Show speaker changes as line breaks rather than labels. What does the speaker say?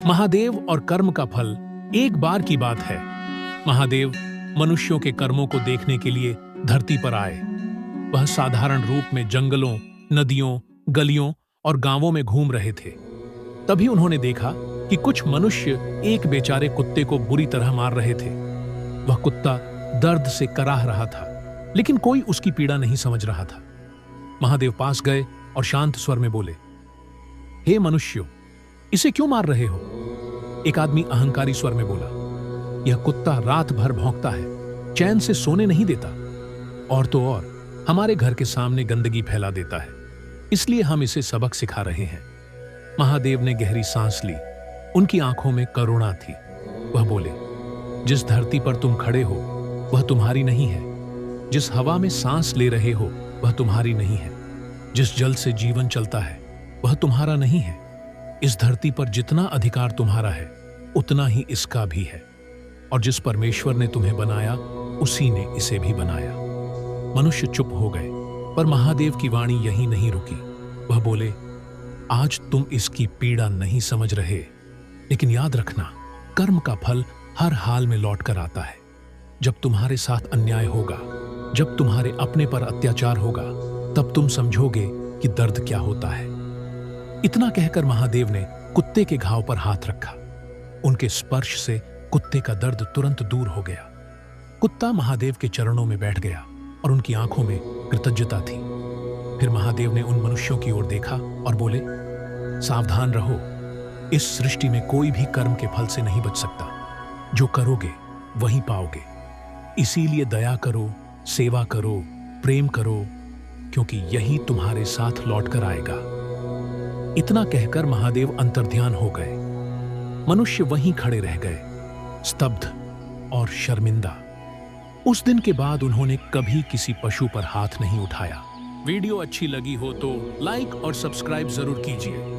महादेव और कर्म का फल एक बार की बात है। महादेव मनुष्यों के कर्मों को देखने के लिए धरती पर आए। वह साधारण रूप में जंगलों, नदियों, गलियों और गांवों में घूम रहे थे। तभी उन्होंने देखा कि कुछ मनुष्य एक बेचारे कुत्ते को बुरी तरह मार रहे थे। वह कुत्ता दर्द से कराह रहा था, लेकिन कोई उसकी पीड़ा नहीं समझ रहा था। महादेव पास गए और शांत स्वर में बोले, हे मनुष्यों, इसे क्यों मार रहे हो? एक आदमी अहंकारी स्वर में बोला, यह कुत्ता रात भर भौंकता है, चैन से सोने नहीं देता, और तो और हमारे घर के सामने गंदगी फैला देता है, इसलिए हम इसे सबक सिखा रहे हैं। महादेव ने गहरी सांस ली। उनकी आंखों में करुणा थी। वह बोले, जिस धरती पर तुम खड़े हो वह तुम्हारी नहीं है। जिस हवा में सांस ले रहे हो वह तुम्हारी नहीं है। जिस जल से जीवन चलता है वह तुम्हारा नहीं है। इस धरती पर जितना अधिकार तुम्हारा है उतना ही इसका भी है, और जिस परमेश्वर ने तुम्हें बनाया उसी ने इसे भी बनाया। मनुष्य चुप हो गए, पर महादेव की वाणी यहीं नहीं रुकी। वह बोले, आज तुम इसकी पीड़ा नहीं समझ रहे, लेकिन याद रखना, कर्म का फल हर हाल में लौट कर आता है। जब तुम्हारे साथ अन्याय होगा, जब तुम्हारे अपने पर अत्याचार होगा, तब तुम समझोगे कि दर्द क्या होता है। इतना कहकर महादेव ने कुत्ते के घाव पर हाथ रखा। उनके स्पर्श से कुत्ते का दर्द तुरंत दूर हो गया। कुत्ता महादेव के चरणों में बैठ गया और उनकी आंखों में कृतज्ञता थी। फिर महादेव ने उन मनुष्यों की ओर देखा और बोले, सावधान रहो, इस सृष्टि में कोई भी कर्म के फल से नहीं बच सकता। जो करोगे वही पाओगे। इसीलिए दया करो, सेवा करो, प्रेम करो, क्योंकि यही तुम्हारे साथ लौट कर आएगा। इतना कहकर महादेव अंतर्ध्यान हो गए। मनुष्य वहीं खड़े रह गए, स्तब्ध और शर्मिंदा। उस दिन के बाद उन्होंने कभी किसी पशु पर हाथ नहीं उठाया। वीडियो अच्छी लगी हो तो लाइक और सब्सक्राइब जरूर कीजिए।